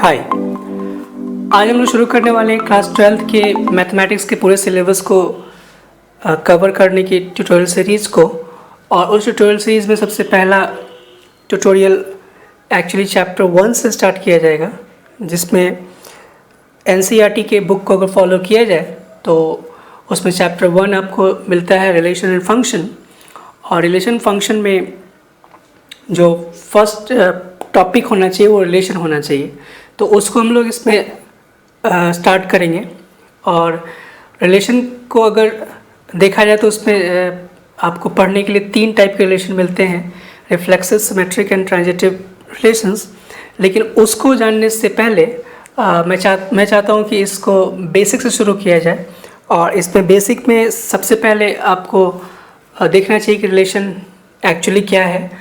हाय। आज हम लोग शुरू करने वाले हैं क्लास 12th के मैथमेटिक्स के पूरे सिलेबस को कवर करने की ट्यूटोरियल सीरीज़ को। और उस ट्यूटोरियल सीरीज़ में सबसे पहला ट्यूटोरियल एक्चुअली चैप्टर 1 से स्टार्ट किया जाएगा, जिसमें NCERT के बुक को अगर फॉलो किया जाए तो उसमें चैप्टर 1 आपको मिलता है रिलेशन एंड फंक्शन। और रिलेशन फंक्शन में जो फर्स्ट टॉपिक होना चाहिए वो रिलेशन होना चाहिए, तो उसको हम लोग इसमें स्टार्ट करेंगे। और रिलेशन को अगर देखा जाए तो उसमें आपको पढ़ने के लिए 3 टाइप के रिलेशन मिलते हैं, reflexive, symmetric and transitive relations. लेकिन उसको जानने से पहले मैं चाहता हूँ कि इसको बेसिक से शुरू किया जाए। और इसमें बेसिक में सबसे पहले आपको देखना चाहिए कि रिलेशन एक्चुअली क्या है,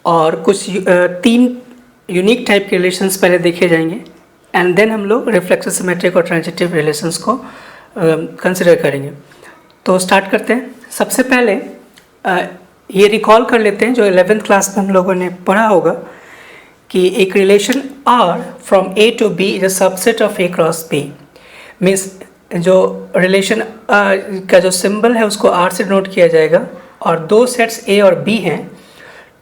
और कुछ 3 यूनिक टाइप के रिलेशंस पहले देखे जाएंगे, एंड देन हम लोग रिफ्लेक्सिव, सिमेट्रिक और ट्रांजिटिव रिलेशंस को कंसिडर करेंगे। तो स्टार्ट करते हैं। सबसे पहले ये रिकॉल कर लेते हैं जो 11th क्लास में हम लोगों ने पढ़ा होगा कि एक relation R from A to B is a subset of A cross B। Means जो रिलेशन का जो सिंबल है उसको R से नोट किया जाएगा, और 2 सेट्स A और B हैं।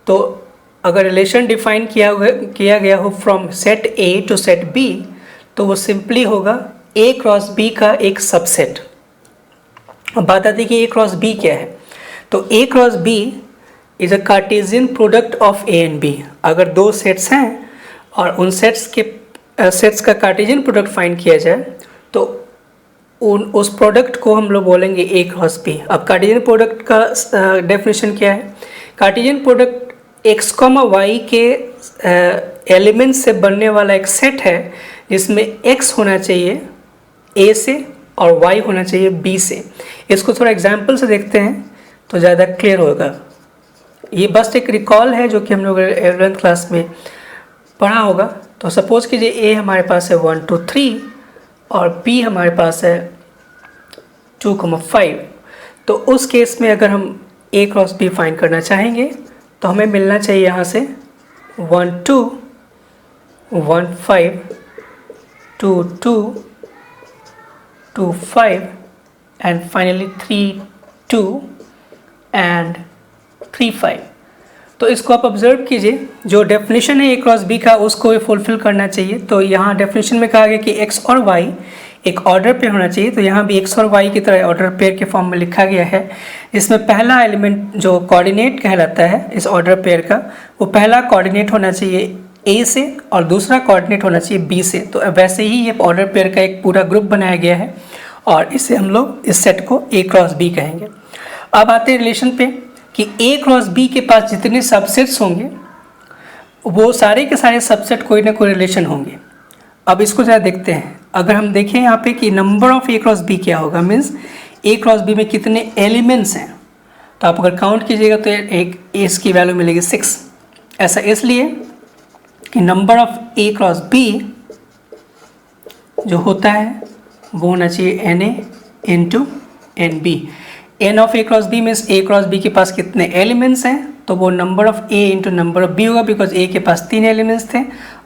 तो अगर रिलेशन डिफाइन किया गया हो from set A to set B, तो वो सिंपली होगा A क्रॉस B का एक सबसेट। अब बात आती है कि A क्रॉस B क्या है। तो A cross B is a Cartesian product of A and B। अगर 2 सेट्स हैं और उन सेट्स का कार्टेशियन प्रोडक्ट फाइंड किया जाए तो उस प्रोडक्ट को हम लोग बोलेंगे A क्रॉस B। अब कार्टेशियन प्रोडक्ट का डेफिनेशन क्या है? कार्टेशियन प्रोडक्ट x, y के एलिमेंट से बनने वाला एक सेट है जिसमें x होना चाहिए A से और y होना चाहिए B से। इसको थोड़ा एग्जाम्पल से देखते हैं तो ज़्यादा क्लियर होगा। ये बस एक रिकॉल है जो कि हम लोग 11th क्लास में पढ़ा होगा। तो सपोज कीजिए A हमारे पास है 1 2 3 और B हमारे पास है 2 5। तो उस केस में अगर हम A क्रॉस B फाइंड करना चाहेंगे तो हमें मिलना चाहिए यहाँ से 1 2 1 5 2 2 2 5 एंड फाइनली 3 2 एंड 3 5। तो इसको आप ऑब्जर्व कीजिए, जो डेफिनेशन है A क्रॉस B का उसको फुलफिल करना चाहिए। तो यहाँ डेफिनेशन में कहा गया कि x और y एक ऑर्डर पेयर होना चाहिए। तो यहाँ भी x और y की तरह ऑर्डर पेयर के फॉर्म में लिखा गया है, जिसमें पहला एलिमेंट जो कोऑर्डिनेट कहलाता है इस ऑर्डर पेयर का, वो पहला कोऑर्डिनेट होना चाहिए A से और दूसरा कोऑर्डिनेट होना चाहिए B से। तो वैसे ही ये ऑर्डर पेयर का एक पूरा ग्रुप बनाया गया है, और इसे हम लोग इस सेट को A क्रॉस B कहेंगे। अब आते हैं रिलेशन पे कि A क्रॉस B के पास जितने सबसेट्स होंगे वो सारे के सारे सबसेट कोई ना कोई रिलेशन होंगे। अब इसको ज़रा देखते हैं। अगर हम देखें यहाँ पे कि number of A cross B क्या होगा, मीन्स A क्रॉस B में कितने एलिमेंट्स हैं, तो आप अगर काउंट कीजिएगा तो एक इसकी वैल्यू मिलेगी 6। ऐसा इसलिए कि number of A cross B जो होता है वो होना चाहिए NA into NB। N of A cross B means A cross B के पास कितने एलिमेंट्स हैं, तो वो number of A into number of B होगा, बिकॉज A के पास 3 एलिमेंट्स थे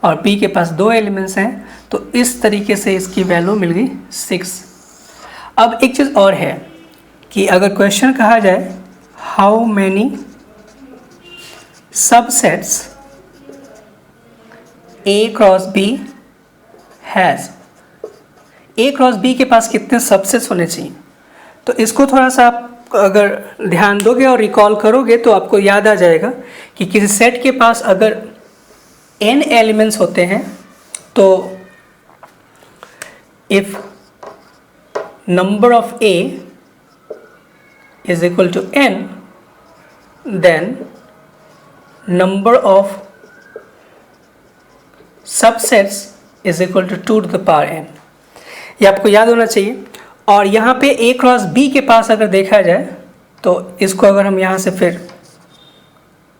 और B के पास 2 एलिमेंट्स हैं। तो इस तरीके से इसकी वैल्यू मिल गई 6। अब एक चीज़ और है कि अगर क्वेश्चन कहा जाए how many subsets A cross B has, A cross B के पास कितने सबसेट्स होने चाहिए, तो इसको थोड़ा सा आप अगर ध्यान दोगे और रिकॉल करोगे तो आपको याद आ जाएगा कि किसी सेट के पास अगर n एलिमेंट्स होते हैं तो if number of A is equal to n, then number of subsets is equal to 2 to the power n। ये आपको याद होना चाहिए। और यहाँ पे A क्रॉस B के पास अगर देखा जाए तो इसको अगर हम यहाँ से फिर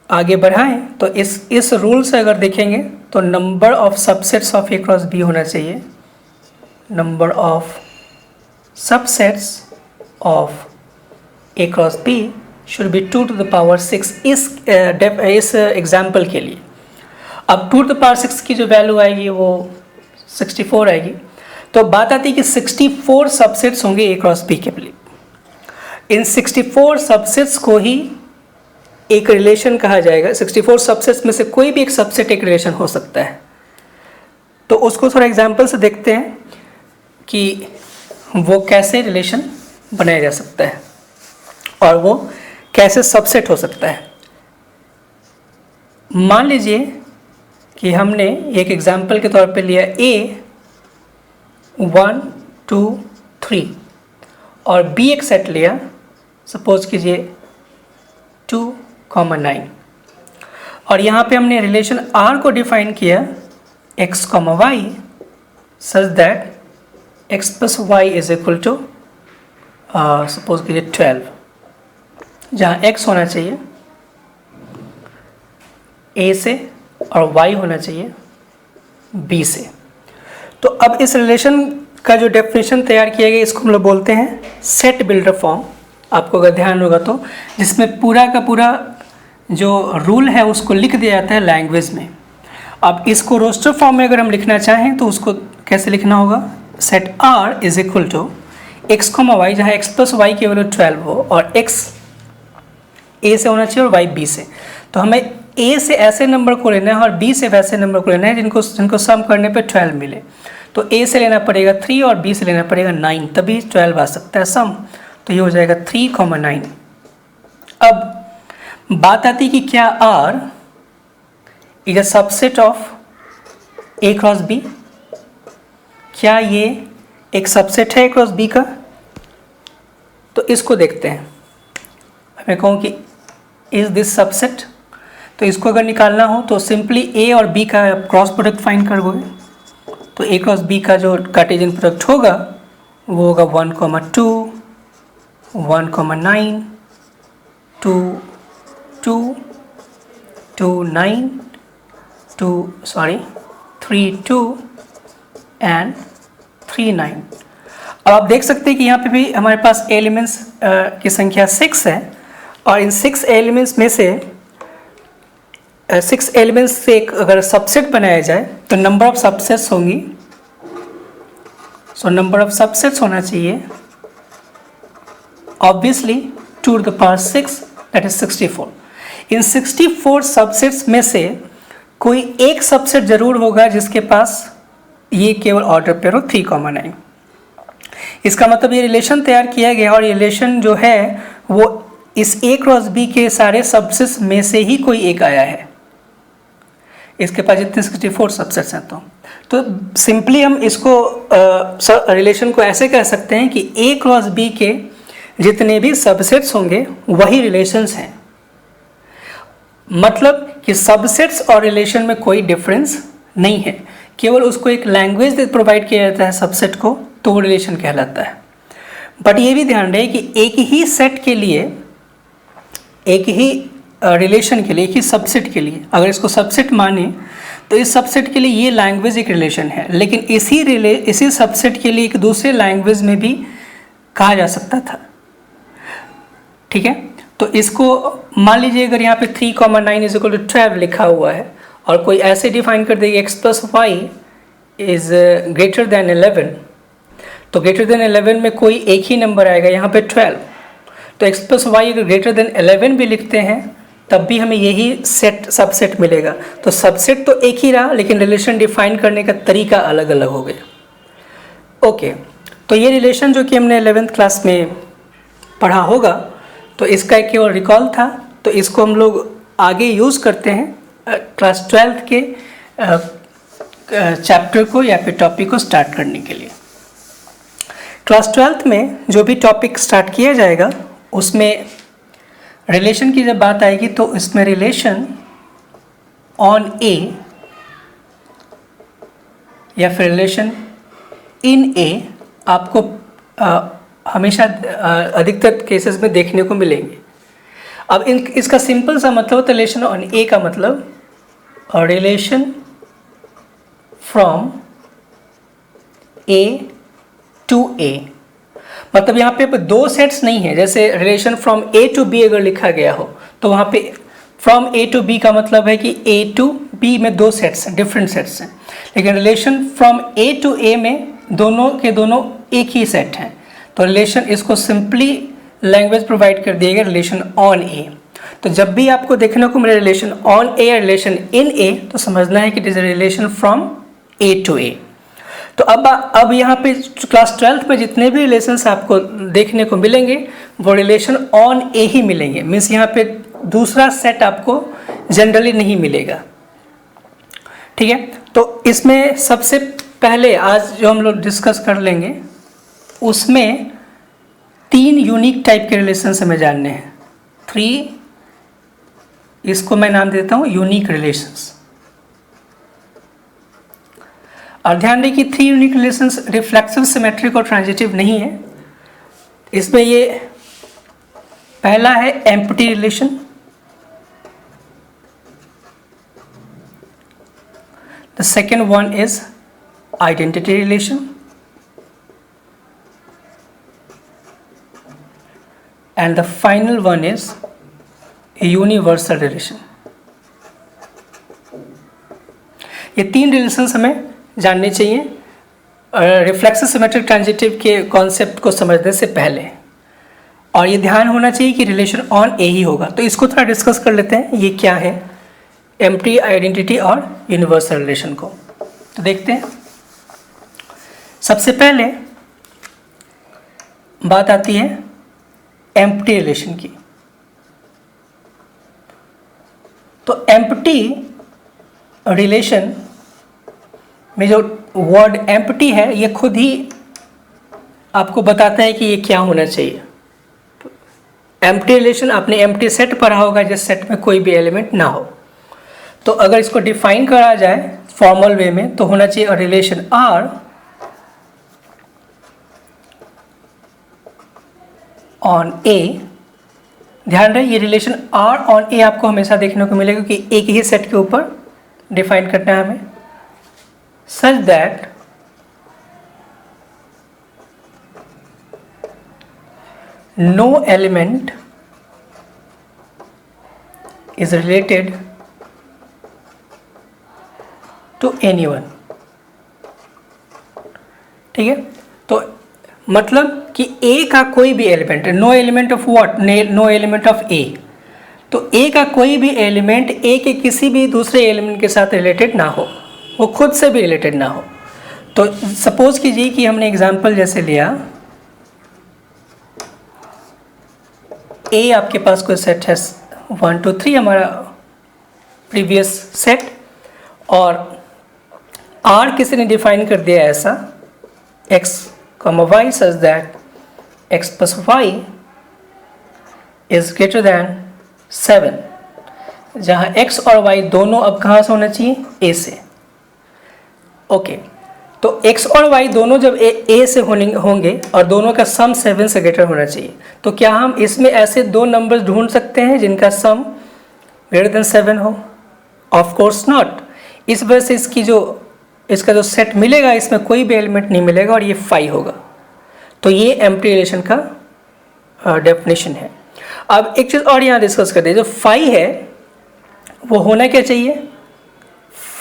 आगे बढ़ाएं तो इस रूल से अगर देखेंगे तो number of subsets of A cross B होना चाहिए, number of subsets of A cross B should be 2 to the power 6 इस एग्जाम्पल के लिए। अब 2 टू द पावर 6 की जो वैल्यू आएगी वो 64 आएगी। तो बात आती है कि 64 सबसेट्स होंगे ए क्रॉस बी के लिए। इन 64 सबसेट्स को ही एक रिलेशन कहा जाएगा। 64 सबसेट्स में से कोई भी एक सबसेट एक रिलेशन हो सकता है। तो उसको थोड़ा एग्जांपल से देखते हैं कि वो कैसे रिलेशन बनाया जा सकता है और वो कैसे सबसेट हो सकता है। मान लीजिए कि हमने एक एग्जांपल के तौर पे लिया ए 1 2 3 और बी एक सेट लिया, सपोज कीजिए 2,9 और यहाँ पे हमने रिलेशन R को डिफाइन किया x, y such that x plus y is equal to suppose कीजिए 12, जहाँ x होना चाहिए a से और y होना चाहिए b से। तो अब इस रिलेशन का जो डेफिनेशन तैयार किया गया इसको हम लोग बोलते हैं सेट बिल्डर फॉर्म। आपको अगर ध्यान होगा तो जिसमें पूरा का पूरा जो रूल है उसको लिख दिया जाता है लैंग्वेज में। अब इसको रोस्टर फॉर्म में अगर हम लिखना चाहें तो उसको कैसे लिखना होगा, set R is equal to x comma y, जहाँ x प्लस वाई की वैल्यू 12 हो और x a से होना चाहिए और y b से। तो हमें a से ऐसे नंबर को लेना है और b से वैसे नंबर को लेना है जिनको सम करने पे 12 मिले। तो a से लेना पड़ेगा 3 और b से लेना पड़ेगा 9, तभी 12 आ सकता है सम। तो ये हो जाएगा 3,9। अब बात आती कि क्या R is a subset of a cross b, क्या ये एक सबसेट है a क्रॉस b का। तो इसको देखते हैं। मैं कहूँ कि इज दिस सबसेट, तो इसको अगर निकालना हो तो सिंपली a और b का क्रॉस प्रोडक्ट फाइंड करोगे। तो a क्रॉस b का जो कार्टेशियन प्रोडक्ट होगा वो होगा 1,2 1,9 2 2 2 9 2 3 2 एंड 3 9। अब आप देख सकते हैं कि यहाँ पे भी हमारे पास एलिमेंट्स की संख्या 6 है और इन 6 एलिमेंट्स में से 6 एलिमेंट्स से एक अगर सबसेट बनाया जाए तो नंबर ऑफ सबसेट्स होंगी। सो नंबर ऑफ सबसेट्स होना चाहिए obviously 2 to the power 6 that is 64। इन 64 सबसेट्स में से कोई एक सबसेट जरूर होगा जिसके पास ये केवल ऑर्डर पेयर हो 3,9। इसका मतलब ये रिलेशन तैयार किया गया और रिलेशन जो है वो इस a क्रॉस b के सारे सबसेट्स में से ही कोई एक आया है। इसके पास जितने 64 सबसेट्स हैं तो सिंपली हम इसको रिलेशन को ऐसे कह सकते हैं कि a क्रॉस b के जितने भी सबसेट्स होंगे वही रिलेशंस हैं। मतलब कि सबसेट्स और रिलेशन में कोई डिफरेंस नहीं है, केवल उसको एक लैंग्वेज प्रोवाइड किया जाता है सबसेट को, तो वो रिलेशन कहलाता है। बट ये भी ध्यान रहे कि एक ही सेट के लिए, एक ही रिलेशन के लिए, एक ही सबसेट के लिए अगर इसको सबसेट माने तो इस सबसेट के लिए ये लैंग्वेज एक रिलेशन है, लेकिन इसी सबसेट के लिए एक दूसरे लैंग्वेज में भी कहा जा सकता था। ठीक है, तो इसको मान लीजिए अगर यहाँ पे 3,9 इज इक्वल टू 12 लिखा हुआ है और कोई ऐसे डिफाइन कर देगा x plus y is greater than 11, तो ग्रेटर देन 11 में कोई एक ही नंबर आएगा यहाँ पे 12। तो x प्लस वाई अगर ग्रेटर देन 11 भी लिखते हैं तब भी हमें यही सेट सबसेट मिलेगा। तो सबसेट तो एक ही रहा लेकिन रिलेशन डिफाइन करने का तरीका अलग अलग हो गया। ओके, तो ये रिलेशन जो कि हमने 11th क्लास में पढ़ा होगा तो इसका एक केवल रिकॉल था, तो इसको हम लोग आगे यूज़ करते हैं क्लास 12th के चैप्टर को या फिर टॉपिक को स्टार्ट करने के लिए। क्लास 12th में जो भी टॉपिक स्टार्ट किया जाएगा उसमें रिलेशन की जब बात आएगी तो इसमें रिलेशन ऑन ए या फिर रिलेशन इन ए आपको हमेशा अधिकतर केसेस में देखने को मिलेंगे। अब इसका सिंपल सा मतलब होता है रिलेशन ऑन ए का मतलब relation from A to A. मतलब यहाँ पे दो सेट्स नहीं है, जैसे relation from A to B अगर लिखा गया हो तो वहाँ पे फ्रॉम ए टू बी का मतलब है कि ए टू बी में दो सेट्स हैं, डिफरेंट सेट्स हैं, लेकिन रिलेशन फ्रॉम ए टू ए में दोनों के दोनों एक ही सेट हैं। तो रिलेशन, इसको सिंपली लैंग्वेज प्रोवाइड कर दिएगा रिलेशन ऑन ए। तो जब भी आपको देखने को मिले रिलेशन ऑन ए या रिलेशन इन ए, तो समझना है कि it is a relation from A to A. तो अब यहाँ पे क्लास 12th में जितने भी रिलेशंस आपको देखने को मिलेंगे वो रिलेशन ऑन ए ही मिलेंगे, मीन्स यहाँ पे दूसरा सेट आपको जनरली नहीं मिलेगा। ठीक है, तो इसमें सबसे पहले आज जो हम लोग डिस्कस कर लेंगे उसमें 3 यूनिक टाइप के रिलेशंस हमें जानने हैं। 3, इसको मैं नाम देता हूँ यूनिक रिलेशंस। और ध्यान दें कि 3 यूनिक रिलेशंस रिफ्लेक्सिव, सिमेट्रिक और ट्रांजिटिव नहीं है। इसमें ये पहला है empty relation, the second one is identity relation, and the final one is a universal relation। ये 3 रिलेशंस हमें जानने चाहिए रिफ्लेक्सिव, सिमेट्रिक, ट्रांजिटिव के कॉन्सेप्ट को समझने से पहले। और ये ध्यान होना चाहिए कि रिलेशन ऑन ए ही होगा। तो इसको थोड़ा डिस्कस कर लेते हैं, ये क्या है एम्प्टी, आइडेंटिटी और यूनिवर्सल रिलेशन को। तो देखते हैं, सबसे पहले बात आती है एम्प्टी रिलेशन की। तो एम्प्टी रिलेशन में जो वर्ड एम्प्टी है ये खुद ही आपको बताता है कि ये क्या होना चाहिए। एम्प्टी रिलेशन आपने एम्प्टी सेट पढ़ा होगा जिस सेट में कोई भी एलिमेंट ना हो। तो अगर इसको डिफाइन करा जाए फॉर्मल वे में तो होना चाहिए रिलेशन आर ऑन ए। ध्यान रहे ये रिलेशन आर ऑन ए आपको हमेशा देखने को मिलेगा कि एक ही सेट के ऊपर डिफाइन करना है हमें, such that no element is related to anyone। ठीक है, तो मतलब कि A का कोई भी element, no element of what, no element of A। तो A का कोई भी एलिमेंट A के किसी भी दूसरे एलिमेंट के साथ रिलेटेड ना हो, वो खुद से भी रिलेटेड ना हो। तो सपोज कीजिए कि हमने एग्जांपल जैसे लिया A, आपके पास कोई सेट है 1 2 3 हमारा प्रीवियस सेट, और R किसी ने डिफाइन कर दिया ऐसा x, y such that x plus y is greater than 7, जहाँ x और y दोनों अब कहाँ से होना चाहिए, A से। ओके, तो x और y दोनों जब a से होंगे और दोनों का सम 7 से ग्रेटर होना चाहिए, तो क्या हम इसमें ऐसे 2 नंबर्स ढूंढ सकते हैं जिनका सम ग्रेटर देन 7 हो? Of course not. इस वजह से इसका जो सेट मिलेगा इसमें कोई भी एलिमेंट नहीं मिलेगा और ये 5 होगा। तो ये एम्प्टी रिलेशन का डेफिनेशन है। अब एक चीज़ और यहाँ डिस्कस करते हैं, जो 5 है वो होना क्या चाहिए,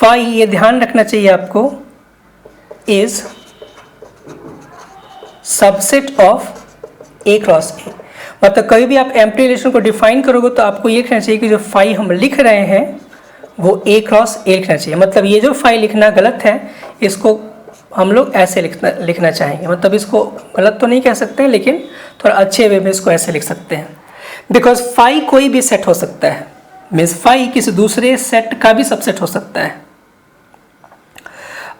5 ये ध्यान रखना चाहिए आपको, is subset of A cross A। मतलब कभी भी आप एम्प्टी रिलेशन को डिफाइन करोगे तो आपको ये लिखना चाहिए कि जो 5 हम लिख रहे हैं वो A क्रॉस A लिखना चाहिए। मतलब ये जो 5 लिखना गलत है इसको हम लोग ऐसे लिखना चाहेंगे। मतलब इसको गलत तो नहीं कह सकते लेकिन थोड़ा अच्छे वे में इसको ऐसे लिख सकते हैं, बिकॉज 5 कोई भी सेट हो सकता है, मीन्स 5 किसी दूसरे सेट का भी सबसेट हो सकता है।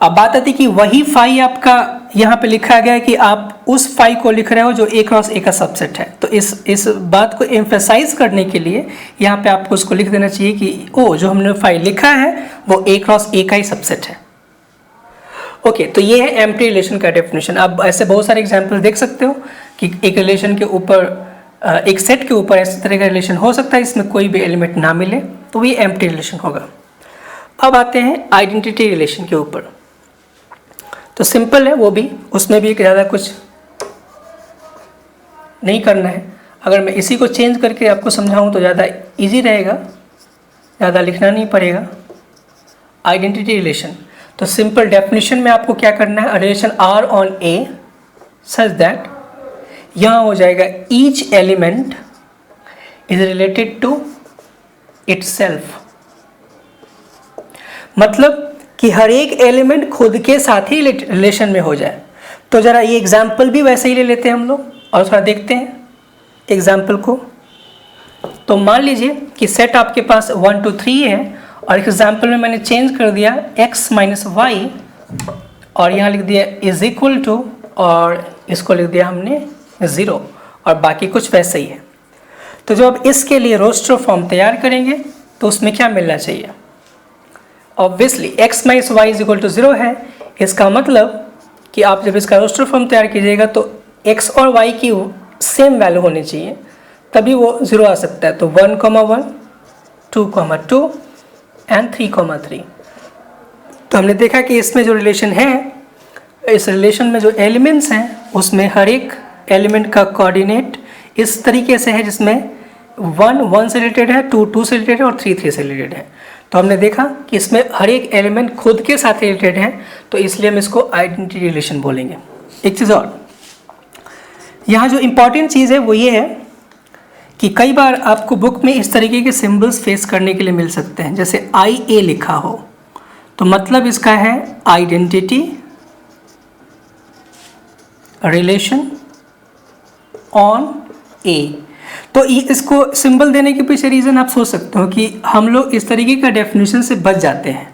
अब बात आती है कि वही 5 आपका यहाँ पे लिखा गया है कि आप उस 5 को लिख रहे हो जो A क्रॉस A का सबसेट है। तो इस बात को एम्फेसाइज करने के लिए यहाँ पे आपको उसको लिख देना चाहिए कि ओ जो हमने 5 लिखा है वो A क्रॉस A का ही सबसेट है। ओके, तो ये है एम्प्टी रिलेशन का डेफिनेशन। आप ऐसे बहुत सारे एग्जाम्पल देख सकते हो कि एक रिलेशन के ऊपर, एक सेट के ऊपर इस तरह का रिलेशन हो सकता है इसमें कोई भी एलिमेंट ना मिले, तो ये एम्प्टी रिलेशन होगा। अब आते हैं आइडेंटिटी रिलेशन के ऊपर। तो सिंपल है वो भी, उसमें भी ज़्यादा कुछ नहीं करना है। अगर मैं इसी को चेंज करके आपको समझाऊं तो ज़्यादा इजी रहेगा। ज़्यादा लिखना नहीं पड़ेगा। आइडेंटिटी रिलेशन, तो सिंपल डेफिनेशन में आपको क्या करना है, relation R on A such that यहाँ हो जाएगा each element is related to itself, मतलब कि हर एक एलिमेंट खुद के साथ ही रिलेशन में हो जाए। तो ज़रा ये एग्जाम्पल भी वैसे ही ले लेते हैं हम लोग और थोड़ा देखते हैं एग्जाम्पल को। तो मान लीजिए कि सेट आपके पास 1 2 3 है और एग्जाम्पल में मैंने चेंज कर दिया x माइनस वाई और यहाँ लिख दिया इज इक्वल टू और इसको लिख दिया हमने 0 और बाकी कुछ वैसे ही है। तो जब इसके लिए रोस्टर फॉर्म तैयार करेंगे तो उसमें क्या मिलना चाहिए, obviously x minus y is equal to 0 है। इसका मतलब कि आप जब इसका रोस्टर फॉर्म तैयार कीजिएगा तो x और y की सेम वैल्यू होनी चाहिए, तभी वो 0 आ सकता है। तो 1, 1, 2, 2 एंड 3, 3। तो हमने देखा कि इसमें जो रिलेशन है, इस रिलेशन में जो एलिमेंट्स हैं उसमें हर एक एलिमेंट का कोऑर्डिनेट इस तरीके से है जिसमें 1 1 से रिलेटेड है, 2 2 से रिलेटेड है और 3 3 से रिलेटेड है। तो हमने देखा कि इसमें हर एक एलिमेंट खुद के साथ रिलेटेड है, तो इसलिए हम इसको आइडेंटिटी रिलेशन बोलेंगे। एक चीज़ और यहाँ जो इम्पॉर्टेंट चीज़ है वो ये है कि कई बार आपको बुक में इस तरीके के सिंबल्स फेस करने के लिए मिल सकते हैं, जैसे IA लिखा हो तो मतलब इसका है आइडेंटिटी रिलेशन ऑन A। तो इसको सिंबल देने के पीछे रीज़न आप सोच सकते हो कि हम लोग इस तरीके का डेफिनेशन से बच जाते हैं,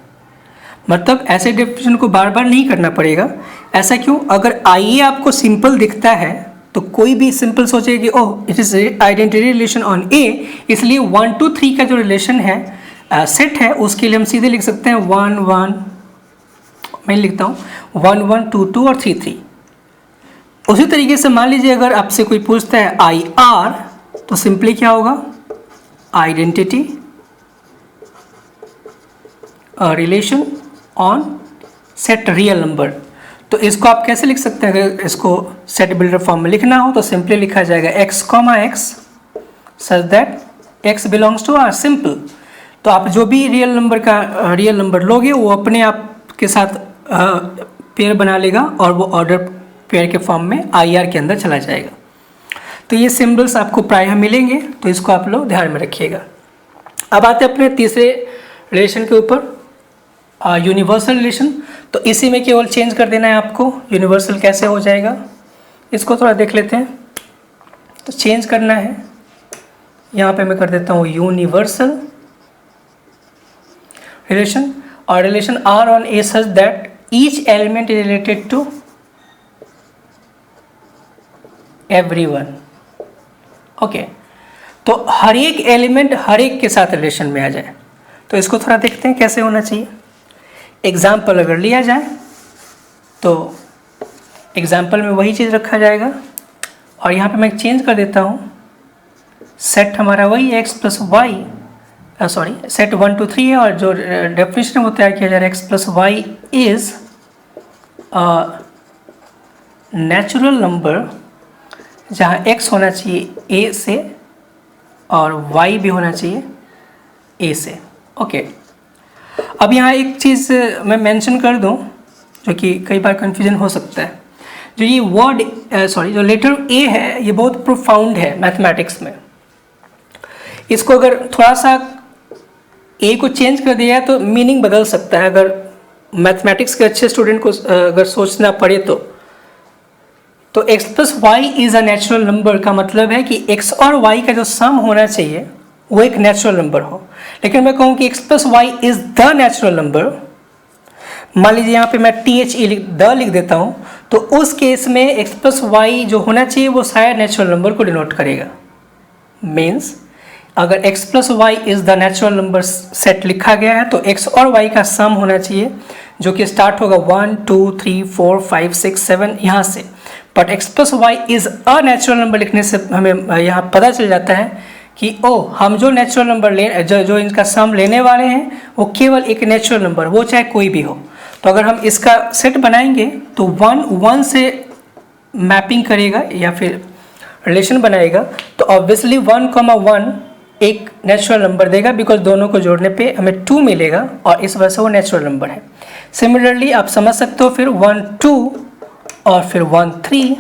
मतलब ऐसे डेफिनेशन को बार बार नहीं करना पड़ेगा। ऐसा क्यों, अगर IA आपको सिंपल दिखता है तो कोई भी सिंपल सोचेगा कि oh it is identity relation on A, इसलिए 1 2 3 का जो रिलेशन है सेट है उसके लिए हम सीधे लिख सकते हैं 1 1, मैं लिखता हूँ 1 1 2 2 और 3 3। उसी तरीके से मान लीजिए अगर आपसे कोई पूछता है IR तो सिंपली क्या होगा, identity relation on set real number. तो इसको आप कैसे लिख सकते हैं, अगर इसको सेट बिल्डर फॉर्म में लिखना हो तो सिंपली लिखा जाएगा x, x such that x belongs to R, simple. तो आप जो भी रियल नंबर लोगे वो अपने आप के साथ पेयर बना लेगा और वो ऑर्डर पेयर के फॉर्म में IR के अंदर चला जाएगा। तो ये सिंबल्स आपको प्रायः मिलेंगे, तो इसको आप लोग ध्यान में रखिएगा। अब आते हैं अपने तीसरे रिलेशन के ऊपर, यूनिवर्सल रिलेशन। तो इसी में केवल चेंज कर देना है आपको, यूनिवर्सल कैसे हो जाएगा इसको थोड़ा देख लेते हैं। तो चेंज करना है, यहाँ पे मैं कर देता हूँ यूनिवर्सल रिलेशन और relation R on A such that each element is related to everyone. Okay, तो हर एक एलिमेंट हर एक के साथ रिलेशन में आ जाए। तो इसको थोड़ा देखते हैं कैसे होना चाहिए। एग्जाम्पल अगर लिया जाए तो एग्जाम्पल में वही चीज़ रखा जाएगा और यहाँ पे मैं चेंज कर देता हूँ, सेट हमारा वही x plus y, sorry set 1 2 3 है और जो डेफिनेशन है वो तैयार किया जा रहा है x plus y is natural number जहाँ x होना चाहिए a से और y भी होना चाहिए a से। ओके, अब यहाँ एक चीज़ मैं मेंशन कर दूँ जो कि कई बार कन्फ्यूजन हो सकता है। जो ये वर्ड जो लेटर A है ये बहुत प्रोफाउंड है मैथमेटिक्स में। इसको अगर थोड़ा सा A को चेंज कर दिया तो मीनिंग बदल सकता है। अगर मैथमेटिक्स के अच्छे स्टूडेंट को अगर सोचना पड़े तो x plus y is a natural number का मतलब है कि x और y का जो सम होना चाहिए वो एक नेचुरल नंबर हो। लेकिन मैं कहूँ कि x plus y is the natural number, मान लीजिए यहाँ पे मैं द लिख देता हूँ, तो उस केस में x प्लस वाई जो होना चाहिए वो शायद नेचुरल नंबर को डिनोट करेगा। मीन्स अगर x plus y is the natural number set लिखा गया है तो x और y का सम होना चाहिए जो कि स्टार्ट होगा 1 2 3 4 5 6 7 यहाँ से। But x plus y is a natural number लिखने से हमें यहाँ पता चल जाता है कि हम जो नेचुरल नंबर जो इनका सम लेने वाले हैं वो केवल एक नेचुरल नंबर, वो चाहे कोई भी हो। तो अगर हम इसका सेट बनाएंगे तो 1 1 से मैपिंग करेगा या फिर रिलेशन बनाएगा, तो ऑब्वियसली 1 1 एक नेचुरल नंबर देगा, बिकॉज दोनों को जोड़ने पे हमें 2 मिलेगा और इस वजह से वो नेचुरल नंबर है। सिमिलरली आप समझ सकते हो फिर 1 2 और फिर 1 3,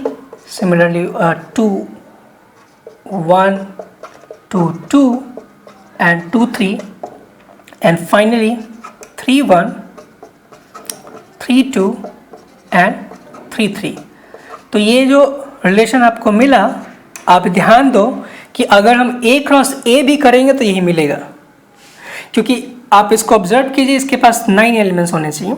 similarly 2 1 2 2 and 2 3 and finally 3 1 3 2 and 3 3। तो ये जो रिलेशन आपको मिला, आप ध्यान दो कि अगर हम A क्रॉस A भी करेंगे तो यही मिलेगा, क्योंकि आप इसको ऑब्जर्व कीजिए, इसके पास 9 एलिमेंट्स होने चाहिए,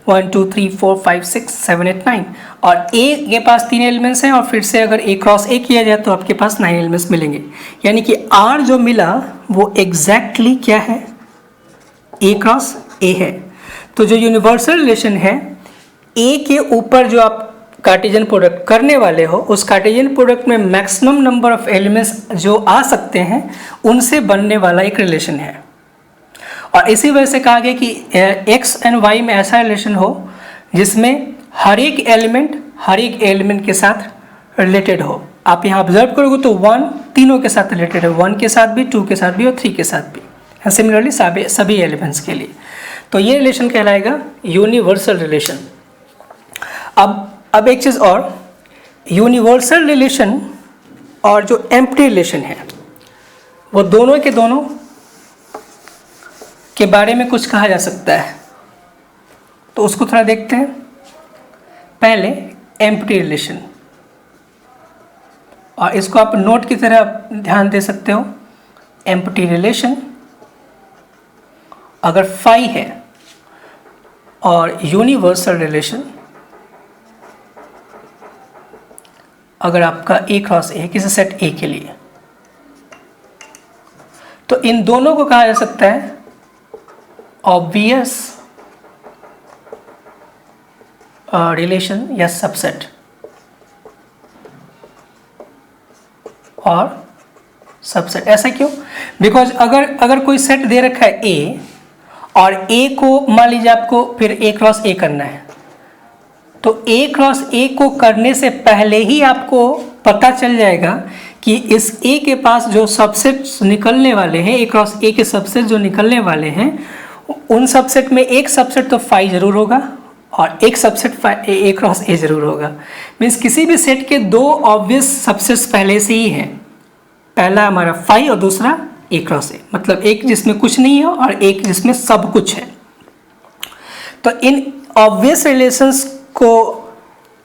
1 2 3 4 5 6 7 8 9, और A के पास 3 एलिमेंट्स हैं और फिर से अगर A क्रॉस A किया जाए तो आपके पास 9 एलिमेंट्स मिलेंगे। यानी कि R जो मिला वो एग्जैक्टली क्या है, A क्रॉस A है। तो जो यूनिवर्सल रिलेशन है, A के ऊपर जो आप कार्टेशियन प्रोडक्ट करने वाले हो, उस कार्टेशियन प्रोडक्ट में मैक्सिमम नंबर ऑफ एलिमेंट्स जो आ सकते हैं उनसे बनने वाला एक रिलेशन है। और इसी वजह से कहा गया कि x एंड y में ऐसा रिलेशन हो जिसमें हर एक एलिमेंट के साथ रिलेटेड हो। आप यहाँ ऑब्जर्व करोगे तो 1 तीनों के साथ रिलेटेड है, 1 के साथ भी, 2 के साथ भी और 3 के साथ भी, सिमिलरली सभी एलिमेंट्स के लिए। तो ये रिलेशन कहलाएगा यूनिवर्सल रिलेशन। अब एक चीज़ और, यूनिवर्सल रिलेशन और जो एम्प्टी रिलेशन है वो दोनों के बारे में कुछ कहा जा सकता है, तो उसको थोड़ा देखते हैं। पहले एम्प्टी रिलेशन, और इसको आप नोट की तरह ध्यान दे सकते हो। एम्प्टी रिलेशन अगर फाई है और यूनिवर्सल रिलेशन अगर आपका A क्रॉस A किसी सेट A के लिए, तो इन दोनों को कहा जा सकता है ऑब्वियस रिलेशन या सबसेट और सबसेट। ऐसा क्यों? बिकॉज अगर कोई सेट दे रखा है A और A को मान लीजिए आपको फिर A क्रॉस A करना है, तो A क्रॉस A को करने से पहले ही आपको पता चल जाएगा कि इस A के पास जो सबसेट्स निकलने वाले हैं, A क्रॉस A के सबसेट जो निकलने वाले हैं, उन सबसेट में एक सबसेट तो फाई जरूर होगा और एक सबसेट A क्रॉस A जरूर होगा। मीन्स किसी भी सेट के दो ऑब्वियस सबसेट्स पहले से ही हैं, पहला हमारा फाई और दूसरा A क्रॉस A, मतलब एक जिसमें कुछ नहीं है और एक जिसमें सब कुछ है। तो इन ऑब्वियस रिलेशंस को,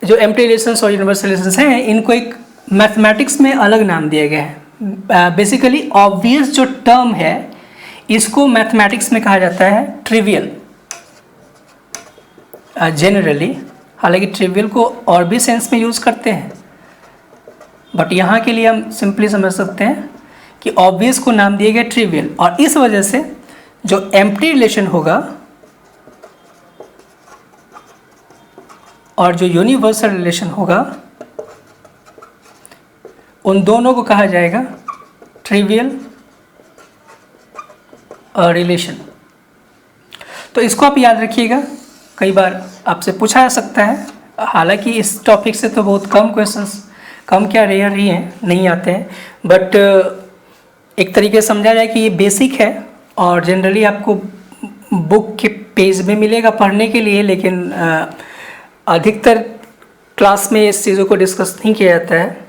जो एम्प्टी रिलेशंस और यूनिवर्सल रिलेशंस हैं, इनको एक मैथमेटिक्स में अलग नाम दिया गया है। बेसिकली ऑब्वियस जो टर्म है इसको मैथमेटिक्स में कहा जाता है ट्रिवियल जनरली। हालांकि ट्रिवियल को और भी सेंस में यूज़ करते हैं, बट यहाँ के लिए हम सिंपली समझ सकते हैं कि ऑब्वियस को नाम दिया गया ट्रिवियल। और इस वजह से जो एम्प्टी रिलेशन होगा और जो यूनिवर्सल रिलेशन होगा, उन दोनों को कहा जाएगा ट्रिवियल रिलेशन। तो इसको आप याद रखिएगा, कई बार आपसे पूछा जा सकता है। हालांकि इस टॉपिक से तो बहुत कम क्वेश्चंस, कम क्या रेयर ही हैं, नहीं आते हैं, बट एक तरीके से समझा जाए कि ये बेसिक है और जनरली आपको बुक के पेज में मिलेगा पढ़ने के लिए, लेकिन अधिकतर क्लास में इस चीज़ों को डिस्कस नहीं किया जाता है।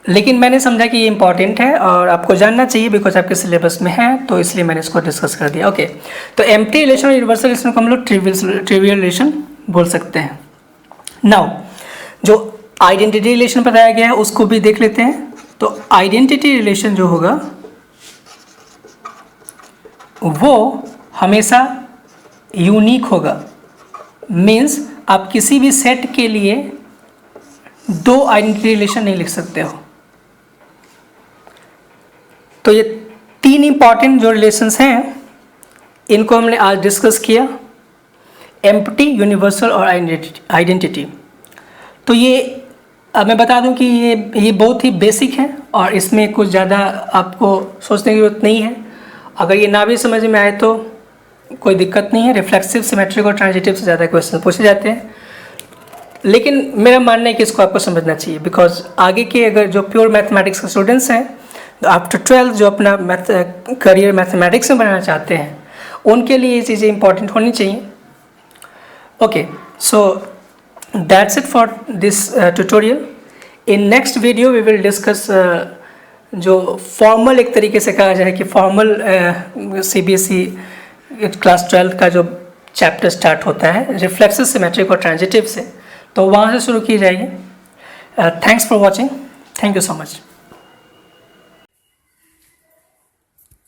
लेकिन मैंने समझा कि ये इम्पॉर्टेंट है और आपको जानना चाहिए बिकॉज आपके सिलेबस में है, तो इसलिए मैंने इसको डिस्कस कर दिया। ओके, तो एम्प्टी रिलेशन और यूनिवर्सल रिलेशन को हम लोग ट्रिवियल रिलेशन बोल सकते हैं। नाउ जो आइडेंटिटी रिलेशन बताया गया है उसको भी देख लेते हैं। तो आइडेंटिटी रिलेशन जो होगा वो हमेशा यूनिक होगा। मीन्स आप किसी भी सेट के लिए दो आइडेंटिटी रिलेशन नहीं लिख सकते हो। तो ये तीन इंपॉर्टेंट जो रिलेशंस हैं इनको हमने आज डिस्कस किया, एम्प्टी, यूनिवर्सल और आइडेंटिटी। तो ये अब मैं बता दूं कि ये बहुत ही बेसिक है और इसमें कुछ ज़्यादा आपको सोचने की जरूरत नहीं है। अगर ये ना भी समझ में आए तो कोई दिक्कत नहीं है। रिफ्लेक्सिव, सिमेट्रिक और ट्रांजिटिव से ज़्यादा क्वेश्चन पूछे जाते हैं, लेकिन मेरा मानना है कि इसको आपको समझना चाहिए बिकॉज आगे के अगर जो प्योर मैथमेटिक्स के स्टूडेंट्स हैं आफ्टर 12th जो अपना करियर मैथमेटिक्स में बनाना चाहते हैं उनके लिए ये चीज़ें इंपॉर्टेंट होनी चाहिए. Okay, so that's it for this tutorial. In next video we will discuss जो फॉर्मल एक तरीके से कहा जाए कि फॉर्मल CBSE क्लास 12 का जो चैप्टर स्टार्ट होता है रिफ्लेक्सिव, सिमेट्रिक और ट्रांजिटिव से, तो वहाँ से शुरू की जाएगी. Thanks for watching. Thank you so much.